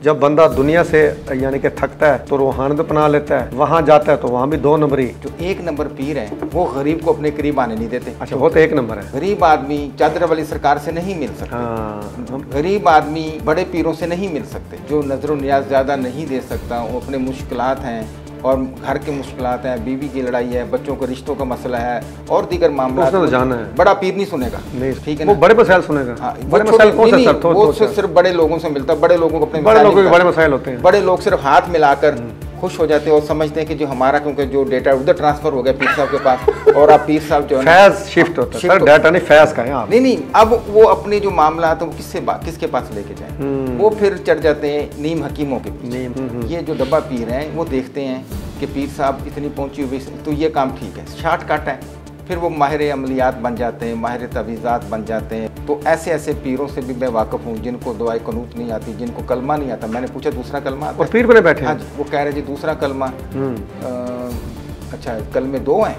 जब बंदा दुनिया से यानी कि थकता है तो रूहानियत अपना लेता है, वहाँ जाता है तो वहाँ भी 2 नंबरी। जो 1 नंबर पीर हैं वो गरीब को अपने करीब आने नहीं देते। अच्छा, वो तो 1 नंबर है। गरीब आदमी चादर वाली सरकार से नहीं मिल सकते। हाँ, गरीब आदमी बड़े पीरों से नहीं मिल सकते। जो नजर नियाज ज़्यादा नहीं दे सकता, वो अपने मुश्किलात हैं और घर के मुश्किलात हैं, बीवी की लड़ाई है, बच्चों के रिश्तों का मसला है और दीगर मामला, तो जाना है। बड़ा पीर नहीं सुनेगा। नहीं, ठीक है वो ना? बड़े मसाइल सुनेगा। हाँ, बड़े मसाइल कौन से सर? वो सिर्फ बड़े लोगों से मिलता है। बड़े लोगों को अपने बड़े मसाइल लोगों के नहीं बड़े मसाइल होते हैं। बड़े लोग सिर्फ हाथ मिलाकर खुश हो जाते हैं और समझते हैं कि जो हमारा, क्योंकि जो डेटा उधर ट्रांसफर हो गया पीर साहब के पास और आप पीर साहब जो है फैज शिफ्ट होता है सर, डाटा नहीं फैज का है आप। नहीं, अब वो अपने जो मामला है तो किसके पास लेके जाएं? वो फिर चढ़ जाते हैं नीम हकीमों के पीछे। ये जो डब्बा पीर हैं वो देखते हैं कि पीर साहब इतनी पहुंची हुई तो ये काम ठीक है, शॉर्टकट है। फिर वो माहिर अमलियात बन जाते हैं, माहिर तवीज़ात बन जाते हैं। तो ऐसे ऐसे पीरों से भी मैं वाकिफ़ हूँ जिनको दुआए कनूत नहीं आती, जिनको कलमा नहीं आता। मैंने पूछा दूसरा कलमा आता है? पीर बने बैठे। हाँ जी, वो कह रहे जी दूसरा कलमा। अच्छा, कलमे 2 हैं।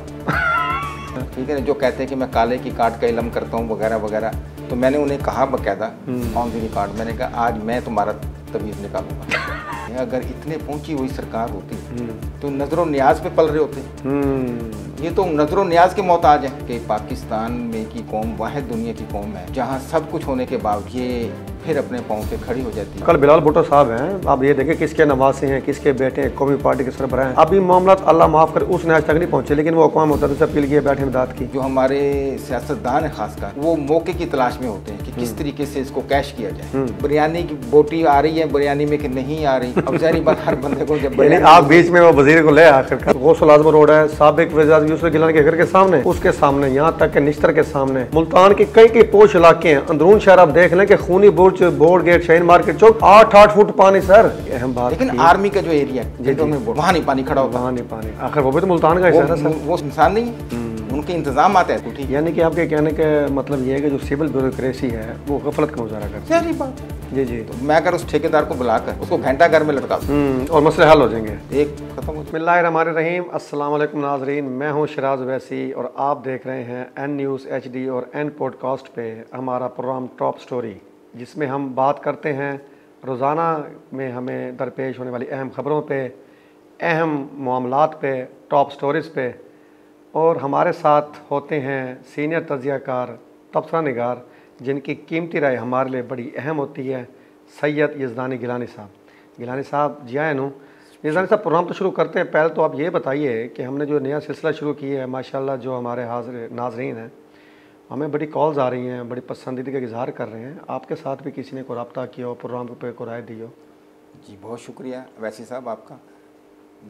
ठीक है ना? जो कहते हैं कि मैं काले की काट का इलम करता हूँ वगैरह वगैरह। तो मैंने उन्हें कहा बाकायदा ऑन दी रिकॉर्ड, मैंने कहा आज मैं तुम्हारा तवीज़ निकालूंगा। अगर इतने पहुंची हुई सरकार होती तो नजरों नियाज पे पल रहे होते। ये तो नजरों नियाज के मोहताज हैं कि पाकिस्तान में की कौम वाहिद दुनिया की कौम है जहां सब कुछ होने के बावजूद ये फिर अपने पाँव पे खड़ी हो जाती है। कल बिलाल भुट्टो साहब हैं, आप ये देखें किसके नवासे हैं, किसके बेटे हैं, कौमी पार्टी के सरबराह हैं। अभी मामला अल्लाह माफ कर उस नयाज तक नहीं पहुंचे, लेकिन वो अक़वाम मुत्तहिदा से अपील किए बैठे इमदाद की। जो हमारे सियासतदान है खासकर, वो मौके की तलाश में होते हैं कि किस तरीके से इसको कैश किया जाए। बिरयानी की बोटी आ रही है बिरयानी में कि नहीं आ रही। अब सारी बात हर बंदे को जब आप बीच में वो वजीर को ले आकर गौसुल आज़म रोड है, साबिक वज़ीर यूसुफ गिलानी के घर के सामने, उसके सामने यहाँ तक के निश्तर के सामने मुल्तान के कई पोश इलाके हैं। अंदरून शहर आप देख लें कि खूनी बुर्ज, बोर्ड गेट, मार्केट चौक 8-8 फुट पानी सर। अहम बात, लेकिन आर्मी का जो एरिया है वहाँ नहीं पानी खड़ा होता। वहाँ नहीं पानी, आखिर वो भी तो मुल्तान का हिस्सा है सर। वो इंसान नहीं है, उनके इंतजाम आते हैं। ठीक, यानी कि आपके कहने का मतलब ये है कि जो सिविल ब्यूरोक्रेसी है वो गफलत का मुजाहरा करती है। सारी बात जी जी। तो मैं अगर उस ठेकेदार को बुलाकर उसको घंटा घर में लटका और मसले हल हो जाएंगे, एक खत्म हो। बिस्मिल्लाहिर्रहमानिर्रहीम, अस्सलाम वालेकुम नाज़रीन, मैं हूँ शिराज वैसी और आप देख रहे हैं एन न्यूज़ HD और एन पॉडकास्ट पे हमारा प्रोग्राम टॉप स्टोरी, जिसमें हम बात करते हैं रोज़ाना में हमें दरपेश होने वाली अहम ख़बरों पे, अहम मामलात पे, टॉप स्टोरीज़ पे। और हमारे साथ होते हैं सीनियर तज़कियाकार, तबसरा निगार, जिनकी कीमती राय हमारे लिए बड़ी अहम होती है, सैयद यज़दानी गिलानी साहब। गिलानी साहब जी आए नू। यज़दानी साहब, प्रोग्राम तो शुरू करते हैं। पहले तो आप ये बताइए कि हमने जो नया सिलसिला शुरू किया है, माशाल्लाह जो हमारे हाज़िर नाज़रीन हैं, हमें बड़ी कॉल्स आ रही हैं, बड़ी पसंदीदा का इज़हार कर रहे हैं। आपके साथ भी किसी ने को रब्ता किया हो, प्रोग्राम पे को राय दी हो? जी बहुत शुक्रिया वैसी साहब आपका।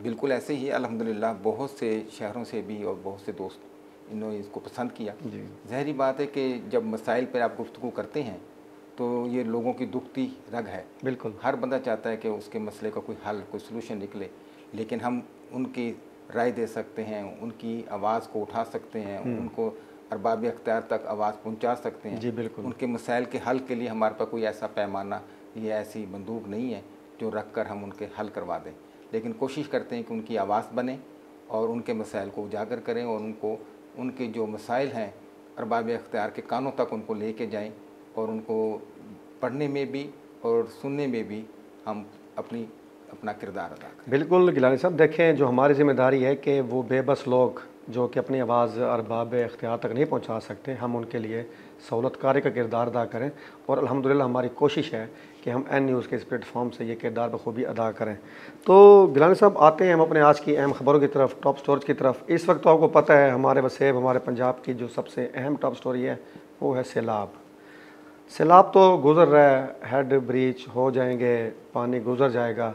बिल्कुल ऐसे ही अल्हम्दुलिल्लाह बहुत से शहरों से भी और बहुत से दोस्त इन्होंने इसको पसंद किया। ज़ाहिरी बात है कि जब मसाइल पर आप गुफ्तगू करते हैं तो ये लोगों की दुखती रग है। बिल्कुल हर बंदा चाहता है कि उसके मसले का कोई हल, कोई सलूशन निकले, लेकिन हम उनकी राय दे सकते हैं, उनकी आवाज़ को उठा सकते हैं, उनको अरबाब अख्तियार तक आवाज़ पहुंचा सकते हैं। जी बिल्कुल। उनके मसाइल के हल के लिए हमारे पास कोई ऐसा पैमाना या ऐसी बंदूक नहीं है जो रख कर हम उनके हल करवा दें, लेकिन कोशिश करते हैं कि उनकी आवाज़ बने और उनके मसाइल को उजागर करें और उनको उनके जो मसाइल हैं अरबाब अख्तियार के कानों तक उनको लेके जाएं और उनको पढ़ने में भी और सुनने में भी हम अपना किरदार अदा करें। बिल्कुल गिलानी साहब, देखें जो हमारी ज़िम्मेदारी है कि वो बेबस लोग जो कि अपनी आवाज़ अरबाब अख्तियार तक नहीं पहुंचा सकते, हम उनके लिए सहूलतकारी का किरदार अदा करें। और अल्हम्दुलिल्लाह हमारी कोशिश है कि हम एन न्यूज़ के इस प्लेटफॉर्म से ये किरदार बखूबी अदा करें। तो गिलानी साहब, आते हैं हम अपने आज की अहम ख़बरों की तरफ, टॉप स्टोरीज की तरफ। इस वक्त तो आपको पता है हमारे वसेब, हमारे पंजाब की जो सबसे अहम टॉप स्टोरी है वो है सैलाब। सैलाब तो गुज़र रहा है, हेड ब्रीच हो जाएंगे, पानी गुज़र जाएगा,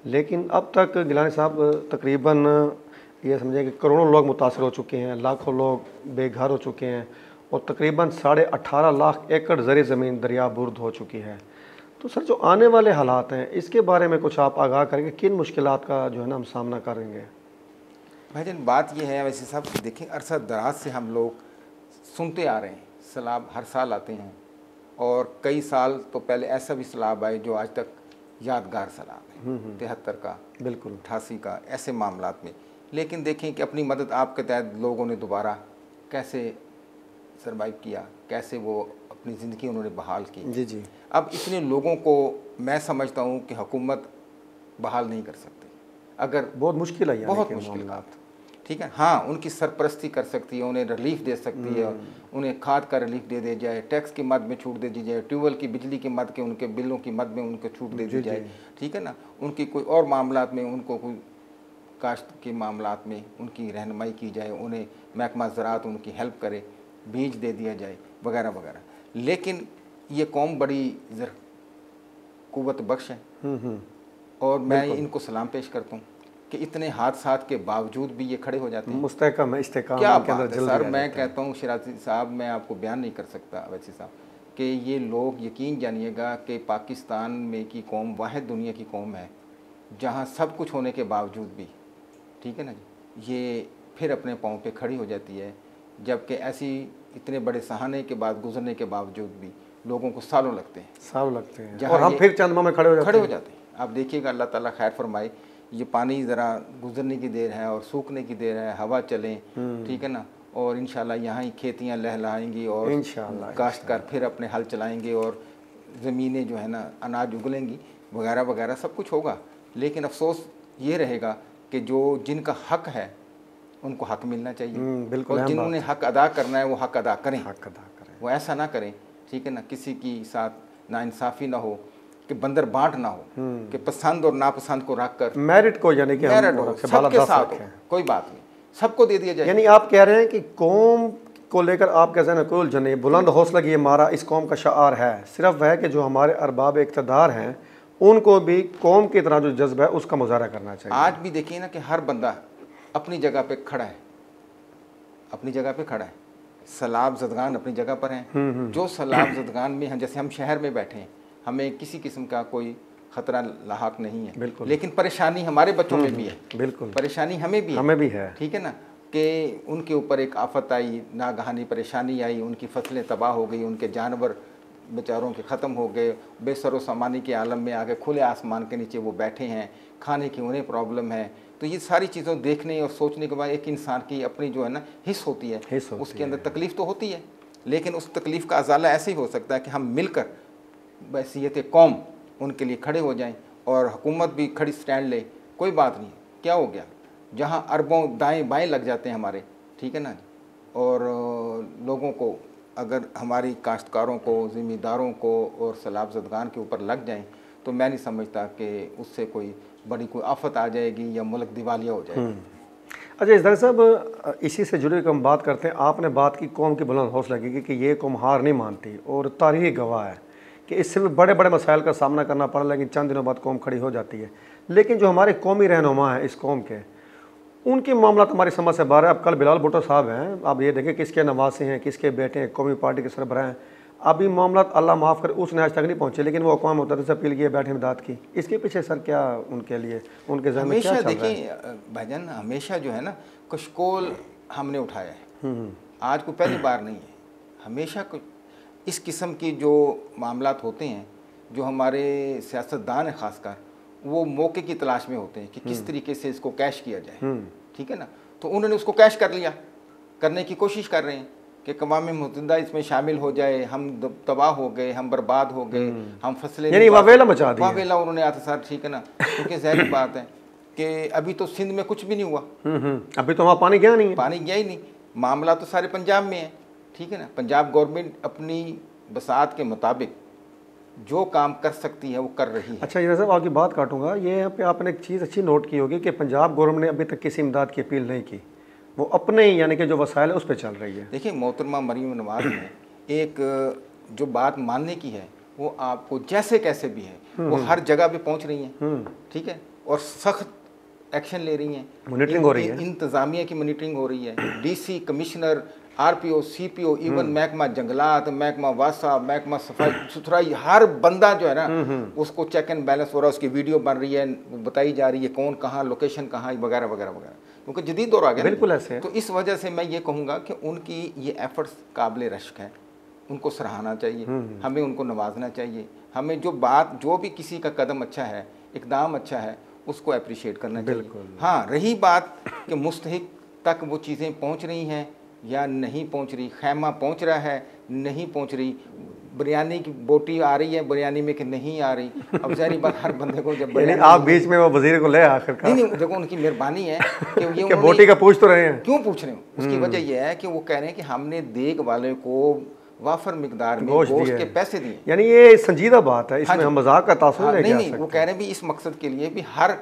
लेकिन अब तक गिलानी साहब तकरीबन ये समझें कि करोड़ों लोग मुतासर हो चुके हैं, लाखों लोग बेघर हो चुके हैं और तकरीबन 18.5 लाख एकड़ ज़र ज़मीन दरियाबुर्द हो चुकी है। तो सर, जो आने वाले हालात हैं इसके बारे में कुछ आप आगाह करेंगे, किन मुश्किलात का जो है ना हम सामना करेंगे? भाईजान बात यह है वैसे साहब, देखें अरसा दराज से हम लोग सुनते आ रहे हैं सैलाब हर साल आते हैं और कई साल तो पहले ऐसा भी सैलाब आए जो आज तक यादगार सैलाब है, 73 का, बिल्कुल 88 का, ऐसे मामलात में। लेकिन देखें कि अपनी मदद आपके तहत लोगों ने दोबारा कैसे सर्वाइव किया, कैसे वो अपनी ज़िंदगी उन्होंने बहाल की। जी जी। अब इतने लोगों को मैं समझता हूँ कि हुकूमत बहाल नहीं कर सकती, अगर बहुत मुश्किल है, बहुत मुश्किल बात, ठीक है। हाँ, उनकी सरपरस्ती कर सकती है, उन्हें रिलीफ दे सकती है, उन्हें खाद का रिलीफ दे जाए, टैक्स की मद में छूट दे दी जाए, ट्यूबवेल की बिजली की मद के उनके बिलों की मद में उनको छूट दे दी जाए, ठीक है ना। उनकी कोई और मामलात में उनको कोई काश्त के मामलात में उनकी रहनुमाई की जाए, उन्हें महकमा ज़राअत उनकी हेल्प करे, बीज दे दिया जाए वगैरह वगैरह। लेकिन ये कौम बड़ी क़ुव्वत बख्श है और मैं इनको सलाम पेश करता हूँ कि इतने हादसात के बावजूद भी ये खड़े हो जाते हैं। मुस्तहकम है, इस्तेकाम क्या के अंदर बात है सर, मैं कहता हूँ शराजी साहब, मैं आपको बयान नहीं कर सकता अवैसी साहब कि ये लोग यकीन जानिएगा कि पाकिस्तान में की कौम वाहिद दुनिया की कौम है जहाँ सब कुछ होने के बावजूद भी, ठीक है ना जी, ये फिर अपने पाँव पे खड़ी हो जाती है, जबकि ऐसी इतने बड़े सहाने के बाद गुजरने के बावजूद भी लोगों को सालों लगते हैं और हम फिर चंद माह में खड़े हो जाते हैं। आप देखिएगा, अल्लाह ताला खैर फरमाए, ये पानी ज़रा गुजरने की देर है और सूखने की देर है, हवा चले, ठीक है ना, और इंशाल्लाह यहाँ ही खेतियाँ लहलहाएंगी और इंशाल्लाह काश्तकार फिर अपने हल चलाएंगे और ज़मीनें जो है ना अनाज उगलेंगी वगैरह वगैरह, सब कुछ होगा। लेकिन अफसोस ये रहेगा कि जो जिनका हक है उनको हक मिलना चाहिए, बिल्कुल, और जिन्होंने हक अदा करना है वो हक अदा करें, वो ऐसा ना करें, ठीक है ना, किसी की साथ नाइंसाफ़ी ना हो, कि बंदर बांट ना हो, कि पसंद और नापसंद को रख कर मेरिट को, यानी कि मेरिट हो, सबके साथ हो, कोई बात नहीं, सबको दे दिया जाए। यानी आप कह रहे हैं कि कौम को लेकर आप कैसे न कोई उलझन नहीं, बुलंद हौसला की ये मारा इस कौम का शार है, सिर्फ वह कि जो हमारे अरबाब इक़्तिदार हैं उनको भी कौम की तरह जो जज्बा है उसका मुजाहरा करना चाहिए। आज भी देखिए ना कि हर बंदा अपनी जगह पे खड़ा है, अपनी जगह पे खड़ा है, सैलाब ज़दगान अपनी जगह पर हैं, जो सैलाब ज़दगान में हैं, जैसे हम शहर में बैठे हैं, हमें किसी किस्म का कोई ख़तरा लाहक नहीं है, लेकिन परेशानी हमारे बच्चों में भी है, बिल्कुल परेशानी हमें भी है, ठीक है ना, कि उनके ऊपर एक आफत आई, नागहानी परेशानी आई, उनकी फसलें तबाह हो गई, उनके जानवर बेचारों के ख़त्म हो गए, बेसरो सामानी के आलम में आगे खुले आसमान के नीचे वो बैठे हैं, खाने की उन्हें प्रॉब्लम है। तो ये सारी चीज़ों देखने और सोचने के बाद एक इंसान की अपनी जो है ना हिस्स होती है, उसके अंदर तकलीफ़ तो होती है, लेकिन उस तकलीफ़ का अजाला ऐसे ही हो सकता है कि हम मिलकर बहसीयत कौम उनके लिए खड़े हो जाएं और हुकूमत भी खड़ी स्टैंड ले। कोई बात नहीं, क्या हो गया, जहाँ अरबों दाएँ बाएँ लग जाते हैं हमारे, ठीक है ना, और लोगों को अगर हमारी काश्तकारों को, ज़मींदारों को और सैलाब ज़दगान के ऊपर लग जाएं तो मैं नहीं समझता कि उससे कोई बड़ी कोई आफत आ जाएगी या मुल्क दिवालिया हो जाएगा। अच्छा इसदार साहब, इसी से जुड़े हम बात करते हैं। आपने बात की कौम की बुलंद हौसला की कि ये कौम हार नहीं मानती और तारीख़ गवाह है कि इससे भी बड़े बड़े मसाइल का सामना करना पड़ा, लेकिन चंद दिनों बाद कौम खड़ी हो जाती है। लेकिन जो हमारे कौमी रहनुमा हैं इस कौम के, उनके मामला हमारी समझ से बाहर है। अब कल बिलाल भुट्टो साहब हैं, आप ये देखें किसके नवासे हैं, किसके बेटे हैं, कौमी पार्टी के सरबराह हैं। अभी मामला अल्लाह माफ़ कर उस आज तक नहीं पहुँचे, लेकिन वो अक़वाम मुत्तहिदा से अपील किए, बैठे इमदाद की। इसके पीछे सर क्या उनके लिए उनके ज़हन में क्या चल रहा है? देखिए भाईजान, हमेशा जो है ना कशकोल हमने उठाया है, आज को पहली बार नहीं है। हमेशा इस किस्म की जो मामलात होते हैं, जो हमारे सियासतदान हैं ख़ासकर, वो मौके की तलाश में होते हैं कि किस तरीके से इसको कैश किया जाए, ठीक है ना। तो उन्होंने उसको कैश कर लिया, करने की कोशिश कर रहे हैं कि अक़वाम मुत्तहिदा इसमें शामिल हो जाए। हम तबाह हो गए, हम बर्बाद हो गए, हम फसलें यानी वावेला मचा दी, वावेला उन्होंने आता सर, ठीक है ना। क्योंकि ज़ाहिर बात है कि अभी तो सिंध में कुछ भी नहीं हुआ, अभी तो वहाँ पानी गया नहीं है, पानी गया ही नहीं। मामला तो सारे पंजाब में है, ठीक है ना। पंजाब गवर्नमेंट अपनी बसात के मुताबिक जो काम कर सकती है वो कर रही है। अच्छा ये साहब आपकी बात काटूंगा, ये यहाँ पे आपने एक चीज़ अच्छी नोट की होगी कि पंजाब गवर्नमेंट ने अभी तक किसी इमदाद की अपील नहीं की, वो अपने ही यानी कि जो वसाइल है उस पर चल रही है। देखिए मोहतरमा मरीम नवाज ने एक जो बात मानने की है वो आपको जैसे कैसे भी है, वो हर जगह पे पहुँच रही हैं, ठीक है, और सख्त एक्शन ले रही हैं, मॉनिटरिंग हो रही है, इंतज़ामिया की मॉनिटरिंग हो रही है, DC commissioner, RPO, CPO, even महकमा जंगलात, महकमा वासा, महकमा सफाई सुथराई, हर बंदा जो है ना उसको चेक एंड बैलेंस हो रहा है, उसकी वीडियो बन रही है, बताई जा रही है कौन कहाँ, लोकेशन कहाँ, वगैरह वगैरह वगैरह, क्योंकि जदीद दौर आ गया। बिल्कुल ऐसे। तो इस वजह से मैं ये कहूँगा कि उनकी ये एफर्ट्स काबिल रश्क है, उनको सराहना चाहिए, हमें उनको नवाजना चाहिए। हमें जो भी किसी का कदम अच्छा है, इकदाम अच्छा है, उसको अप्रिशिएट करना चाहिए। हाँ, रही बात कि मुस्तहिक तक वो चीज़ें पहुँच रही हैं या नहीं पहुँच रही, खैमा पहुँच रहा है नहीं पहुँच रही, बिरयानी की बोटी आ रही है बिरयानी में कि नहीं आ रही। अब सारी बात हर बंदे को जब यानी आप बीच में वो वजीर को ले आखिरकार, नहीं देखो उनकी मेहरबानी है कि ये बोटी का पूछ तो रहे हैं, क्यों पूछ रहे हो, उसकी वजह यह है कि वो कह रहे हैं कि हमने देख वाले को वाफर मिकदार में गोश्त के पैसे दिए। यानी ये संजीदा बात है, इसमें हम मजाक का तासुर नहीं नहीं, वो कह रहे हैं भी इस मकसद के लिए भी हर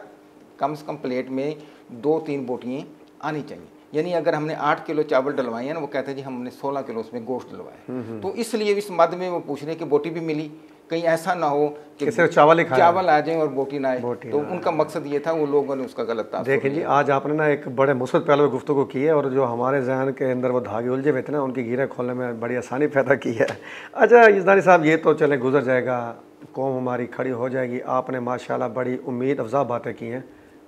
कम से कम प्लेट में 2-3 बोटियाँ आनी चाहिए। यानी अगर हमने 8 किलो चावल डलवाए हैं ना, वो कहते हैं जी हमने 16 किलो उसमें गोश्त डलवाया। तो इसलिए इस मद में वो पूछ रहे हैं कि बोटी भी मिली, कहीं ऐसा ना हो कि सिर्फ चावल आ जाए और बोटी ना आए। तो उनका मकसद ये था, वो लोगों ने उसका गलत था। देखिए जी, आज आपने ना एक बड़े मुस्बत पहलू गुफ्तगू की है और जो हमारे जहन के अंदर वो धागे उलझे हुए थे ना, उनकी गिरें खोलने में बड़ी आसानी पैदा की है। अच्छा इज़दानी साहब, ये तो चले गुजर जाएगा, कौम हमारी खड़ी हो जाएगी। आपने माशाल्लाह बड़ी उम्मीद अफजा बातें की हैं।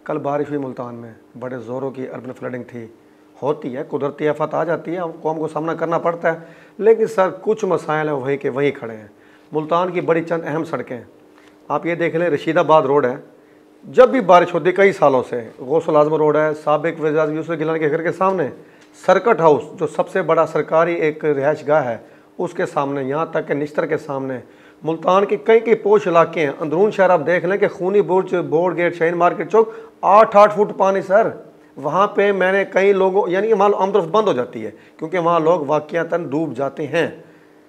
कल बारिश हुई मुल्तान में, बड़े ज़ोरों की अर्बन फ्लडिंग थी, होती है, कुदरती आफत आ जाती है, कौम को सामना करना पड़ता है। लेकिन सर कुछ मसाइल हैं वहीं के वहीं खड़े हैं। मुल्तान की बड़ी चंद अहम सड़कें, आप ये देख लें, रशीदाबाद रोड है, जब भी बारिश होती है कई सालों से, गौसल आजम रोड है, साबिक वज़ीर यूसुफ गिलानी के घर के सामने, सर्किट हाउस जो सबसे बड़ा सरकारी एक रिहाइश गाह है उसके सामने, यहाँ तक कि निश्तर के सामने, मुल्तान के कई कई पोश इलाके हैं। अंदरून शहर आप देख लें कि खूनी बुर्ज, बोर्ड गेट, शाहीन मार्केट चौक, 8-8 फुट पानी सर। वहाँ पे मैंने कई लोगों, यानी वहाँ आमदरफ्त बंद हो जाती है क्योंकि वहाँ लोग वाक़यातन डूब जाते हैं।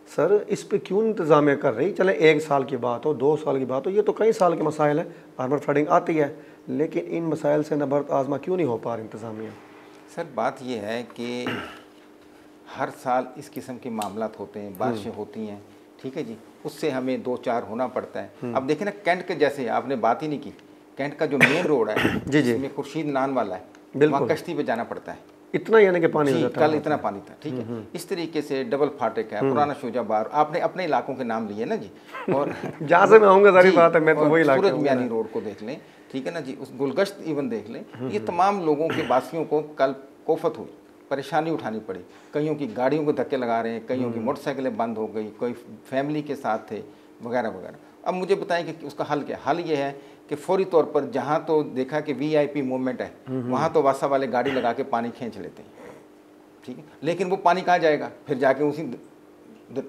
सर इस पे क्यों इंतज़ामिया कर रही? चले 1 साल की बात हो, 2 साल की बात हो, ये तो कई साल के मसाइल हैं, अर्बन फ्लडिंग आती है, लेकिन इन मसाइल से नबर्द आज़मा क्यों नहीं हो पा रही इंतज़ामिया? सर बात ये है कि हर साल इस किस्म के मामलात होते हैं, बारिशें होती हैं, ठीक है जी, उससे हमें 2-4 होना पड़ता है। अब देखें ना, कैंट के जैसे आपने बात ही नहीं की, कैंट का जो मेन रोड है जी जी, इसमें खुर्शीद नान वाला है, वहाँ कश्ती पे जाना पड़ता है, इतना यानी कि पानी हो जाता है। कल इतना पानी था, ठीक है। इस तरीके से डबल फाटक है, पुराना शोजाबार, आपने अपने इलाकों के नाम लिए ना जी, और जहाँ से मैं आऊँगा सारी बात है, मैं तो वही इलाका, सूरज मियानी रोड को देख लें, ठीक है ना जी, उस गुलगश्त इवन देख लें, ये तमाम लोगों के वासियों को कल कोफत हुई, परेशानी उठानी पड़ी। कईयों की गाड़ियों को धक्के लगा रहे हैं, कईयों की मोटरसाइकिलें बंद हो गई, कोई फैमिली के साथ थे वगैरह वगैरह। अब मुझे बताएं कि उसका हल क्या? हल ये है कि फौरी तौर पर जहाँ तो देखा कि वीआईपी मूवमेंट है, वहाँ तो वासा वाले गाड़ी लगा के पानी खींच लेते हैं, ठीक है, लेकिन वो पानी कहाँ जाएगा? फिर जाके उसी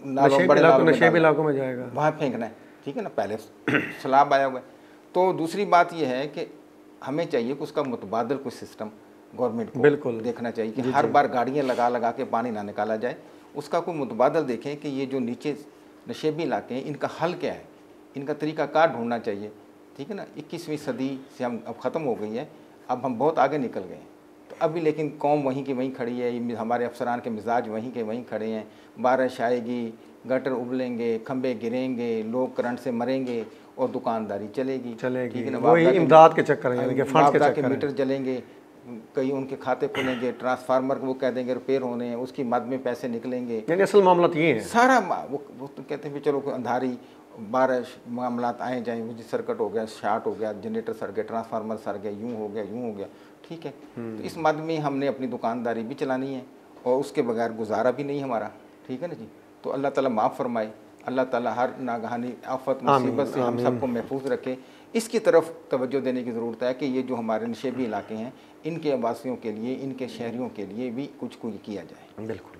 नशेबी इलाकों में जाएगा, वहाँ फेंकना है, ठीक है ना, पहले सैलाब आया हुआ है। तो दूसरी बात यह है कि हमें चाहिए कि उसका मुतबादल कुछ सिस्टम गवर्नमेंट को बिल्कुल देखना चाहिए कि हर बार गाड़ियाँ लगा लगा के पानी ना निकाला जाए, उसका कोई मुतबादल देखें कि ये जो नीचे नशेबी इलाके हैं इनका हल क्या है, इनका तरीक़ाकार ढूंढना चाहिए, ठीक है ना। 21वीं सदी से हम अब ख़त्म हो गई है, अब हम बहुत आगे निकल गए हैं, तो अभी लेकिन कौम वहीं की वहीं खड़ी है, हमारे अफसरान के मिजाज वहीं के वहीं खड़े हैं। बारिश आएगी, गटर उबलेंगे, खंबे गिरेंगे, लोग करंट से मरेंगे और दुकानदारी चलेगी, ठीक है ना। वही इमदाद के चक्कर है, मीटर जलेंगे, कहीं उनके खाते खुलेंगे, ट्रांसफार्मर वो कह देंगे रिपेयर होने हैं, उसकी मद में पैसे निकलेंगे। यानी असल मामला ये है सारा वो तो कहते हैं चलो अंधारी बारिश मामला आए जाए, मुझे सर्किट हो गया, शार्ट हो गया, जनरेटर सड़ गया, ट्रांसफार्मर सड़ गया, यूँ हो गया, ठीक है। तो इस मद में हमने अपनी दुकानदारी भी चलानी है और उसके बगैर गुजारा भी नहीं हमारा, ठीक है ना जी। तो अल्लाह ताला माफ़ फरमाए, अल्लाह ताला हर नागहानी आफत मुसीबत से हम सबको महफूज रखे। इसकी तरफ तवज्जो देने की ज़रूरत है कि ये जो हमारे नशेबी इलाके हैं, इनके वासियों के लिए, इनके शहरियों के लिए भी कुछ किया जाए। बिल्कुल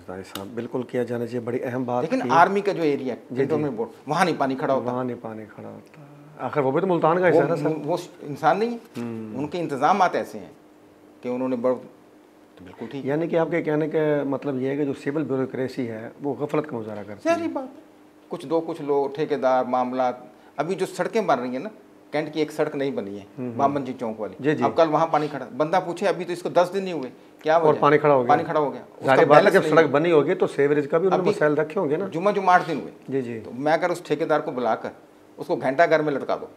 साहब, बिल्कुल किया जाना चाहिए, बड़ी अहम बात। लेकिन आर्मी का जो एरिया है वहाँ नहीं पानी खड़ा होता, आखिर वो भी तो मुल्तान का हिस्सा है, वो इंसान नहीं है, उनके इंतजाम ऐसे हैं कि उन्होंने तो बिल्कुल ठीक। यानी कि आपके कहने का मतलब ये है कि जो सिविल ब्यूरोक्रेसी है वो गफलत का मुजाहरा करती है। सारी बात कुछ लोग ठेकेदार मामला, अभी जो सड़कें बन रही हैं ना, कैंट की एक सड़क नहीं बनी है, बामन जी चौक वाली, अब कल वहाँ पानी खड़ा, बंदा पूछे अभी तो इसको 10 दिन नहीं हुए, क्या और पानी खड़ा हो गया। जब सड़क बनी होगी तो सेवरेज का भी उन्होंने मसाइल रखे होंगे ना। जुम्मा 8 दिन हुए जी, तो मैं अगर उस ठेकेदार को बुलाकर उसको घंटा घर में लटका दो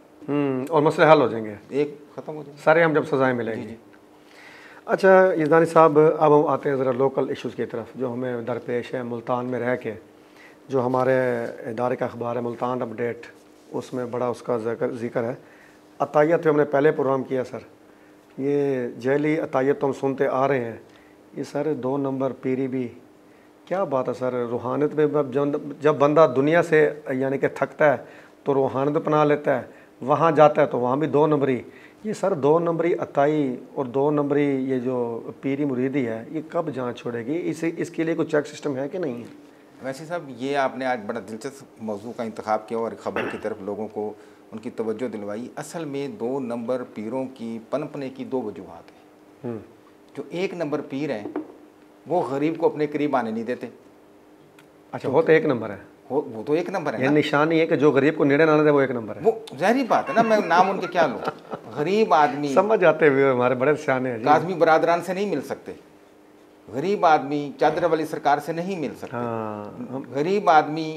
और मसले हल हो जाएंगे, एक खत्म हो जाएंगे सारे, हम जब सजाएं मिलेंगी। अच्छा इज़दानी साहब, अब हम आते हैं ज़रा लोकल इश्यूज़ की तरफ जो हमें दरपेश है मुल्तान में रह के। जो हमारे इदारे का अखबार है मुल्तान अपडेट, उसमें बड़ा उसका जिक्र है। अतायत पे हमने पहले प्रोग्राम किया सर, ये जैली अतायत तो हम सुनते आ रहे हैं, ये सर 2 नंबर पीरी भी क्या बात है सर। रूहानियत में जब बंदा दुनिया से यानी कि थकता है तो रूहानियत अपना लेता है, वहाँ जाता है तो वहाँ भी 2 नंबरी। ये सर 2 नंबरी अताई और 2 नंबरी ये जो पीरी मुरीदी है, ये कब जांच छोड़ेगी? इसके लिए कोई चेक सिस्टम है कि नहीं है? वैसे साहब ये आपने आज बड़ा दिलचस्प मौजू का इंतखाब किया और ख़बर की तरफ लोगों को उनकी तवज्जो दिलवाई। असल में 2 नंबर पीरों की पनपने की 2 वजूहात हैं। जो 1 नंबर पीर हैं वो गरीब को अपने करीब आने नहीं देते। अच्छा, वो तो 1 नंबर है, वो तो 1 नंबर है। ये निशानी है कि जो गरीब को नेड़े ना दे वो 1 नंबर है। वो ज़ाहिर बात है ना, मैं नाम उनके क्या लूँ। गरीब आदमी समझ जाते हुए हमारे बड़े सियाने हैं। काज़मी बरादरान से नहीं मिल सकते, गरीब आदमी चादर वाली सरकार से नहीं मिल सकते। हाँ, गरीब आदमी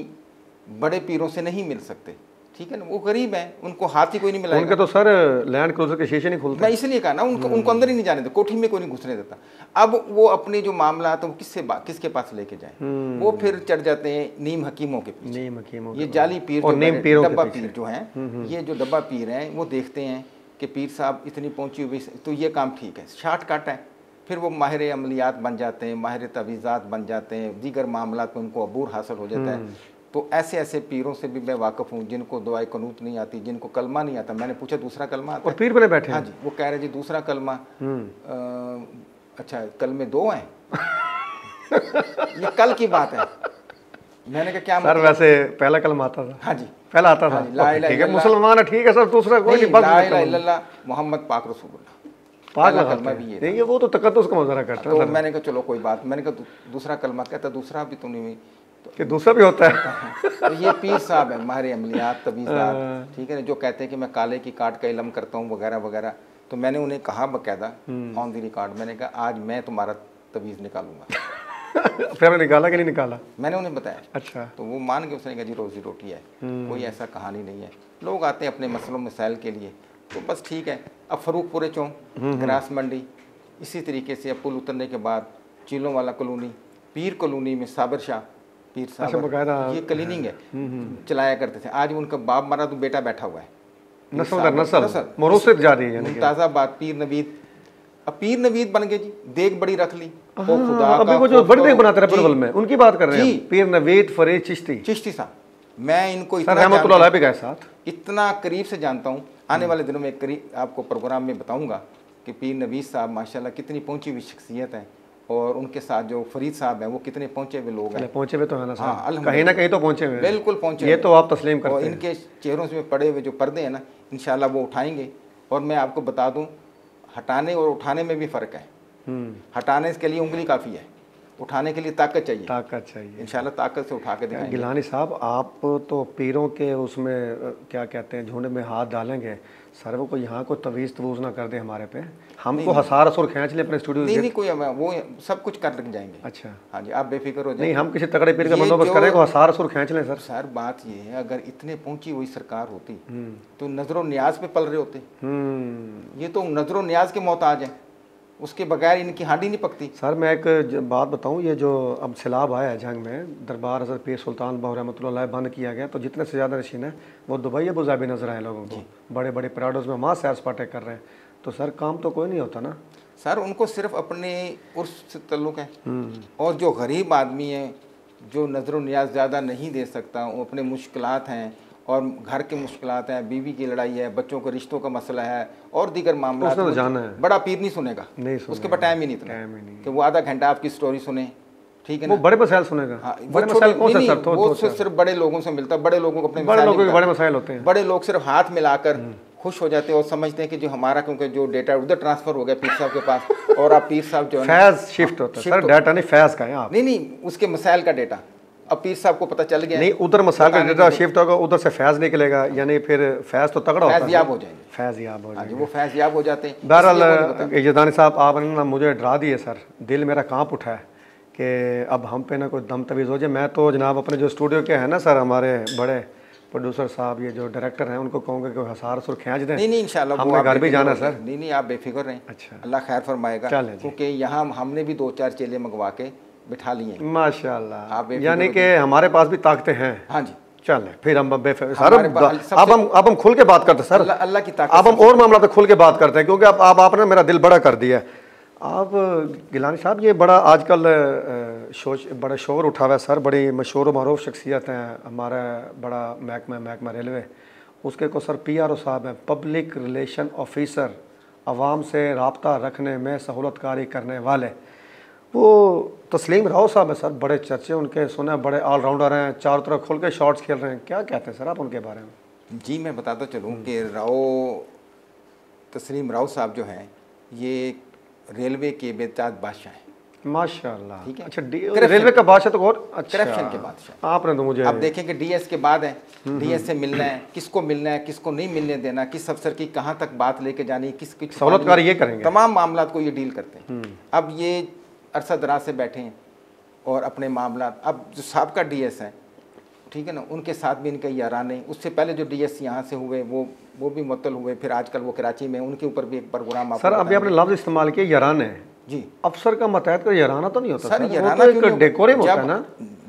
बड़े पीरों से नहीं मिल सकते, ठीक है ना। वो गरीब हैं, उनको हाथ ही कोई नहीं मिलाएगा। उनके तो सर लैंड क्रूजर के शीशे नहीं खुलते। मैं इसलिए कहा ना, उनको अंदर ही नहीं जाने देता, कोठी में कोई नहीं घुसने देता। अब वो अपने जो मामला तो किसके पास लेके जाए, वो फिर चढ़ जाते हैं नीम हकीमों के पीछे। नीम हकीमों ये जाली पीर और नीम पीरों डब्बा पीर जो हैं, ये जो डब्बा पीर हैं वो देखते हैं कि पीर साहब इतनी पहुंची हुई तो ये काम ठीक है, शॉर्टकट है। फिर वो माहिर अमलियात बन जाते हैं, माहिर तवीज़ात बन जाते हैं, दीगर मामलात में उनको अबूर हासिल हो जाता है। तो ऐसे ऐसे पीरों से भी मैं वाकिफ़ हूँ जिनको दुआए कनूत नहीं आती, जिनको कलमा नहीं आता। मैंने पूछा दूसरा कलमा आता और पीर बने बैठे। हाँ जी, वो कह रहे जी दूसरा कलमा। अच्छा, कलमे 2 हैं। ये कल की बात है। मैंने कहा क्या सर, वैसे पहला कलमा आता था। हाँ जी, पहला आता था। ठीक है, मुसलमान है, ठीक है सर, दूसरा कोई नहीं। ला इलाहा इल्लल्लाह मोहम्मद पाक रसूलुल्लाह, पहला कलमा भी ये नहीं, वो तो तकद्दुस का मुजाहरा करता है। तो मैंने कहा चलो कोई बात, मैंने कहा दूसरा कलमा, कहता दूसरा भी तो नहीं कि दूसरा भी होता है। तो ये पीर साहब है माहिर अमलियात तवीज़ात, ठीक है ना, जो कहते हैं कि मैं काले की काट का इल्म करता हूँ वगैरह वगैरह। तो मैंने उन्हें कहा बाकायदा ऑन द रिकॉर्ड, मैंने कहा आज मैं तुम्हारा तवीज़ निकालूंगा। फिर निकाला कि नहीं निकाला? मैंने उन्हें बताया। अच्छा, तो वो मान के उसने कहा जी रोज़ी रोटी है, कोई ऐसा कहानी नहीं है। लोग आते हैं अपने मसलों मसाइल के लिए, तो बस ठीक है। अब फरूखपुरे चौक, ग्रास मंडी, इसी तरीके से अब पुल उतरने के बाद चीलों वाला कॉलोनी, पीर कॉलोनी में साबर शाह पीर साहब, ये क्लीनिंग है, चलाया करते थे। आज उनका बाप मरा तो बेटा बैठा हुआ है, नस्ल मौरूसियत जा रही है। ताज़ा बात, पीर नवीद। अब पीर नवीद बन गए जी, देग बड़ी रख ली। खुदा अभी वो जो बड़ी देग बनाते रहे पलवल में, उनकी बात कर रहे हैं पीर नवीद फरीद चिश्ती साहब। मैं इनको रहमतुल्लाह भी गए साथ, इतना करीब से जानता हूँ। आने वाले दिनों में करीब आपको प्रोग्राम में बताऊंगा कि पीर नवीद साहब माशाल्लाह कितनी पहुंची हुई शख्सियत है, और उनके साथ जो फरीद साहब हैं वो कितने पहुंचे हुए लोग हैं। पहुंचे हुए तो है ना साहब, हाँ, कहीं ना कहीं तो पहुंचे हुए, बिल्कुल पहुंचे, ये तो आप तस्लीम करते हैं। इनके चेहरों से पड़े हुए जो पर्दे हैं ना, इंशाल्लाह वो उठाएंगे। और मैं आपको बता दूं, हटाने और उठाने में भी फ़र्क है। हटाने के लिए उंगली काफ़ी है, उठाने के लिए ताकत चाहिए। इंशाल्लाह ताकत से उठा के दिखाएंगे। गिलानी साहब, आप तो पीरों के उसमें क्या कहते हैं झुंड में हाथ डालेंगे, सर वो कोई यहाँ को तवीज़ ना कर दे हमारे पे, हमको हसार असुर खींच ले अपने स्टूडियो। नहीं कोई, वो सब कुछ कर लग जाएंगे। अच्छा, हाँ जी, आप बेफिक्र हो जाए। नहीं, हम किसी तगड़े पीर का बंदोबस्त करें, हसार असुर खींच लें सर। सर बात ये है, अगर इतने पहुंची हुई सरकार होती तो नजरो न्याज पे पल रहे होते। ये तो नजरो न्याज के मोहताज हैं, उसके बगैर इनकी हांडी नहीं पकती। सर मैं एक बात बताऊं, ये जो अब सैलाब आया है जंग में, दरबार हज़रत पीर सुल्तान बाहू रहमतुल्लाह बंद किया गया, तो जितने से ज़्यादा नशीन है वो दुबई अबू धाबी नजर आए लोगों को, बड़े बड़े प्राडोज में वहाँ सैर सपाटे कर रहे हैं। तो सर काम तो कोई नहीं होता ना सर, उनको सिर्फ अपने उर्स से ताल्लुक़ है। और जो गरीब आदमी है, जो नजरो न्याज ज़्यादा नहीं दे सकता, वो अपने मुश्किलात हैं और घर की मुश्किलात हैं, बीवी की लड़ाई है, बच्चों के रिश्तों का मसला है और दीगर मामला, तो जाना है। बड़ा पीर नहीं सुनेगा, उसके पास टाइम ही नहीं इतना कि वो आधा घंटा आपकी स्टोरी सुने, ठीक है ना। वो बड़े मसाइल सुनेगा। हाँ, बड़े मसाइल कौन से सर? वो सिर्फ बड़े लोगों से मिलता है, बड़े लोगों को अपने बड़े मसाइल होते हैं। बड़े लोग सिर्फ हाथ मिलाकर खुश हो जाते हैं और समझते हैं कि जो हमारा, क्योंकि जो डेटा उधर ट्रांसफर हो गया पीर साहब के पास, और आप पीर साहब जो है फैज शिफ्ट होता है सर, डाटा नहीं फैज का है आप। नहीं, उसके मसाइल का डेटा अब पीर साहब को पता चल गया, नहीं उधर मसाइल का डेटा शिफ्ट होगा, उधर से फैज निकलेगा, यानी फिर फैज तो तगड़ा होता है, फैज़याब हो जाएंगे, फैज़याब हो जाएंगे, वो फैज़याब हो जाते हैं। बहरहाल यदानी साहब, आपने ना मुझे डरा दिए सर, दिल मेरा कांप उठा है कि अब हम पे ना कोई दम तवीज़ हो जाए। मैं तो जनाब अपने जो स्टूडियो के हैं ना सर, हमारे बड़े प्रोड्यूसर साहब, ये जो डायरेक्टर हैं, उनको कहूँगा कि हसार सुर खींच दें। नहीं इंशाल्लाह, हमने घर भी जाना सर। नहीं आप बेफिक्र रहें। अच्छा, अल्लाह खैर फरमाएगा, क्योंकि यहाँ हमने भी 2-4 चेले मंगवा के बिठा लिए माशाल्लाह, यानी कि हमारे पास भी ताकतें हैं। हाँ जी, चले फिर हम अब हम खुल के बात करते हैं सर, अल्लाह की ताकत। अब हम और मामला तो खुल के बात करते हैं, क्योंकि अब आपने मेरा दिल बड़ा कर दिया। आप गिलानी साहब, ये बड़ा आजकल बड़ा शोर उठा हुआ है सर, बड़ी मशहूर मरूफ शख्सियत हैं, हमारा बड़ा महकमा रेलवे, उसके को सर PRO साहब हैं, पब्लिक रिलेशन ऑफिसर, आवाम से रब्ता रखने में सहूलतकारी करने वाले। वो तस्लीम राव साहब है सर, बड़े चर्चे उनके सुने, बड़े ऑलराउंडर हैं, चारों तरफ खुल के शॉट्स खेल रहे हैं, क्या कहते हैं सर आप उनके बारे में? जी मैं बताता चलूँ कि तस्लीम राव साहब जो हैं ये रेलवे के बेताज बादशाह हैं। माशाल्लाह। ठीक है। अच्छा, रेलवे का बादशाह तो और अच्छा, करप्शन के बादशाह। आपने तो मुझे अब देखें कि डीएस के बाद है, डीएस से मिलना है, किसको मिलना है, किसको नहीं मिलने देना, किस अफसर की कहाँ तक बात लेके जानी, किसकी सहूलतकार ये करेंगे, तमाम मामला को ये डील करते हैं। अब ये अरसा दराज से बैठे हैं और अपने मामला, अब जो साहब डीएस हैं, ठीक है ना, उनके साथ भी इनका याराने, उससे पहले जो डीएस यहाँ से हुए वो भी मुअत्तल हुए, फिर आजकल वो कराची में, उनके ऊपर भी एक प्रोग्राम। सर अभी आपने लफ्ज़ इस्तेमाल किया याराने जी, अफसर का मतहत का याराना तो नहीं होता सर, याराना तो एक डेकोरम होता है ना।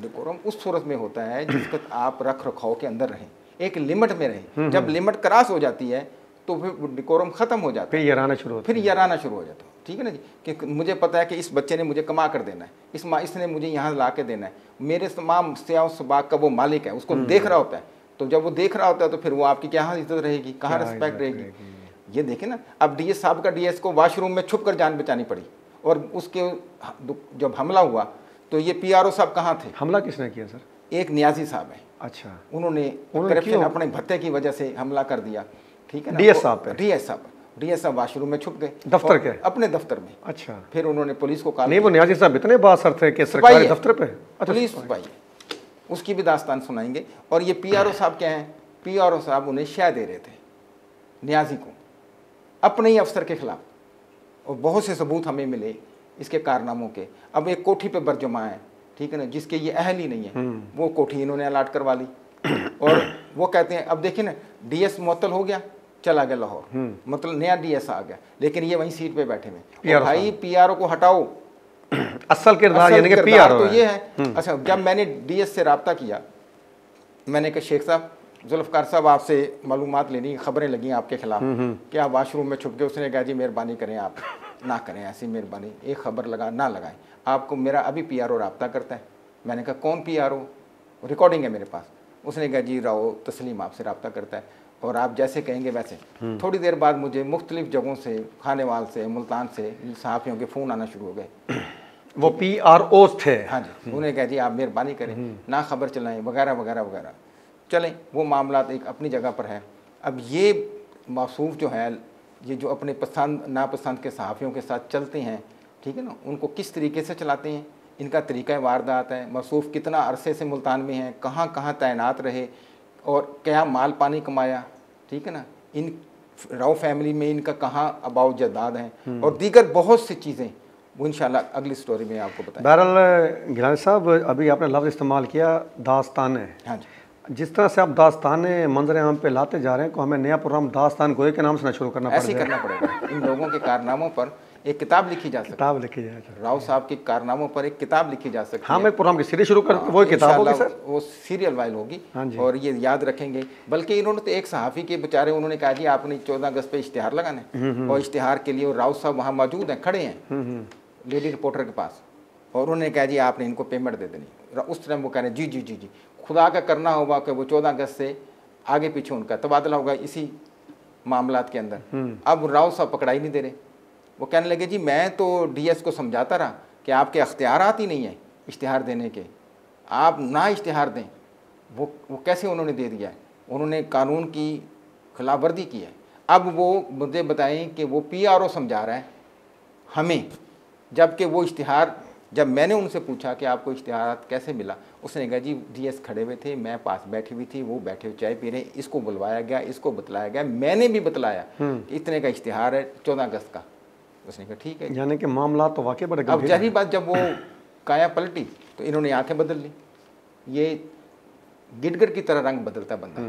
डेकोरम उस सूरत में होता है जिसका आप रख रखाव के अंदर रहें, एक लिमिट में रहें। जब लिमिट क्रॉस हो जाती है तो फिर डेकोरम खत्म हो जाता है, फिर याराना शुरू होता है, फिर याराना शुरू हो जाता है। ठीक है ना जी, कि मुझे पता है कि इस बच्चे ने मुझे कमा कर देना है, इसने मुझे यहाँ ला के देना है, मेरे तमाम स्याह सबाक का वो मालिक है, उसको देख रहा होता है। तो जब वो देख रहा होता है तो फिर वो आपकी क्या इज्जत रहेगी, कहाँ रिस्पेक्ट रहेगी। ये देखें ना, अब डीएस साहब का डीएस को वॉशरूम में छुप कर जान बचानी पड़ी, और उसके जब हमला हुआ तो ये पीआरओ साहब कहाँ थे? हमला किसने किया सर? एक नियाजी साहब है। अच्छा, उन्होंने करप्शन अपने भत्ते की वजह से हमला कर दिया। ठीक है ना, डीएस साहब पे? डीएस साहब वॉशरूम में छुप गए, दफ्तर के, अपने दफ्तर में। अच्छा, फिर उन्होंने पुलिस को कहा। नहीं, वो नियाजी साहब इतने बासर थे कि सरकारी दफ्तर पे पुलिस सिपाही, उसकी भी दास्तान सुनाएंगे। और ये पीआरओ साहब क्या हैं? पीआरओ साहब उन्हें शय दे रहे थे नियाजी को, अपने ही अफसर के खिलाफ, और बहुत से सबूत हमें मिले इसके कारनामों के। अब एक कोठी पे बरजमा है, ठीक है ना, जिसके ये अहल ही नहीं है, वो कोठी इन्होंने अलाट करवा ली। और वो कहते हैं, अब देखिए ना, डीएस मुअत्तल हो गया, चला गया लाहौर, मतलब नया डीएस आ गया, लेकिन ये वहीं सीट पे बैठे हुए। भाई पीआरओ को हटाओ, असल किरदार यानी कि पीआरओ तो ये है। अच्छा, जब मैंने डीएस से रब्ता किया, मैंने कहा शेख साहब, जुल्फ़कार साहब आपसे मालूमात लेनी, खबरें लगी आपके खिलाफ कि आप वाशरूम में छुप के। उसने कहा जी मेहरबानी करें, आप ना करें ऐसी मेहरबानी, एक खबर ना लगाएं, आपको मेरा अभी पीआरओ रब्ता करता है। मैंने कहा कौन पीआरओ? रिकॉर्डिंग है मेरे पास। उसने कहा जी राव तस्लीम आपसे रब्ता करता है, और आप जैसे कहेंगे वैसे। थोड़ी देर बाद मुझे मुख्तलिफ जगहों से, खानेवाल से, मुल्तान से सहाफ़ियों के फ़ोन आना शुरू हो गए। वो पीआरओ थे? हाँ जी। उन्होंने कहा जी आप मेहरबानी करें, ना खबर चलाएं, वगैरह वगैरह वगैरह। चलें, वो मामला एक अपनी जगह पर है। अब ये मौसूफ जो है, ये जो अपने पसंद नापसंद के सहाफ़ियों के साथ चलते हैं, ठीक है ना, उनको किस तरीके से चलाते हैं, इनका तरीक़ा वारदात है। मौसूफ कितना अरसे से मुल्तान में हैं, कहाँ कहाँ तैनात रहे, और क्या माल पानी कमाया, ठीक है ना, इन राव फैमिली में इनका कहाँ अबाउ जदाद हैं, और दीगर बहुत सी चीज़ें, वो इंशाल्लाह अगली स्टोरी में आपको बताएं। बहरहाल गिलानी साहब, अभी आपने लफ्ज़ इस्तेमाल किया दास्ताने। हाँ जी, जिस तरह से आप दास्ताने मंजर आम पे लाते जा रहे हैं, को हमें नया प्रोग्राम दास्तान गोए के नाम से ना शुरू करना ऐसे ही करना पड़ेगा। इन लोगों के कारनामों पर एक किताब लिखी जा सकती है, किताब लिखी जाए, राव साहब के कारनामों पर एक किताब लिखी जा सकती है। हम एक प्रोग्राम की सीरीज शुरू कर, वो किताब होगी सर, वो सीरियल वाइल होगी। हाँ जी। और ये याद रखेंगे। बल्कि इन्होंने तो एक सहाफ़ी के बेचारे, उन्होंने कहा जी आपने 14 अगस्त पे इश्तिहार लगाना, और इश्तिहार के लिए राव साहब वहाँ मौजूद हैं, खड़े हैं लेडी रिपोर्टर के पास, और उन्होंने कहा जी आपने इनको पेमेंट दे देनी। उस टाइम वो कह रहे हैं जी जी जी जी, खुदा का करना होगा कि वो 14 अगस्त से आगे पीछे उनका तबादला होगा इसी मामलात के अंदर। अब राव साहब पकड़ाई नहीं दे रहे। वो कहने लगे जी मैं तो डीएस को समझाता रहा कि आपके अख्तियारात ही नहीं है इश्तिहार देने के, आप ना इश्तिहार दें। वो कैसे उन्होंने दे दिया है? उन्होंने कानून की खिलाफ वर्जी की है। अब वो मुझे बताएं कि वो पीआरओ समझा रहा है हमें, जबकि वो इश्तिहार, जब मैंने उनसे पूछा कि आपको इश्तिहार कैसे मिला, उसने कहा जी डीएस खड़े हुए थे, मैं पास बैठी हुई थी, वो बैठे हुए चाय पी रहे, इसको बुलवाया गया, इसको बतलाया गया, मैंने भी बतलाया कि इतने का इश्तिहार है 14 अगस्त का। उसने कहा ठीक है। यानी कि मामला तो वाकई बड़े अब जाहिर बात, जब वो काया पलटी तो इन्होंने आंखें बदल ली। ये गिरगिट की तरह रंग बदलता बंदा,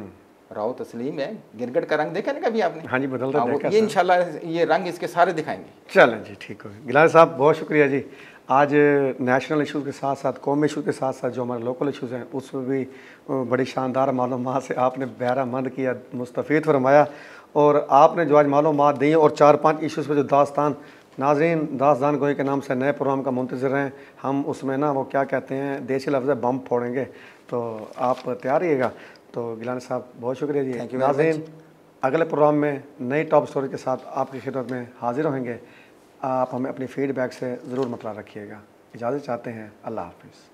राव तस्लीम है, गिरगिट का रंग देखा ना कभी आपने? हाँ जी, बदलता देखा। ये इंशाल्लाह ये रंग इसके सारे दिखाएंगे। चलें जी, ठीक हो गया। गिलानी साहब बहुत शुक्रिया जी। आज नेशनल इश्यूज़ के साथ साथ कौमी इशूज़ के साथ साथ जो हमारे लोकल इशूज़ हैं उसमें भी बड़ी शानदार मालूमात से आपने बहरामंद किया, मुस्तफ़ीद फरमाया, और आपने जो आज मालूमात दी और 4-5 इशूज़ पर जो दास्तान, नाज़रीन दास्तान गोई के नाम से नए प्रोग्राम का मुंतज़िर हैं हम। उसमें ना वो क्या कहते हैं, देसी लफ्ज़ है बम फोड़ेंगे, तो आप तैयार रहिएगा। तो गिलानी साहब बहुत शुक्रिया जी। नाज़रीन अगले प्रोग्राम में नई टॉप स्टोरी के साथ आपकी खिदमत में हाजिर होंगे। आप हमें अपनी फ़ीडबैक से ज़रूर मतला रखिएगा इजाज़त चाहते हैं। अल्लाह हाफ़िज़।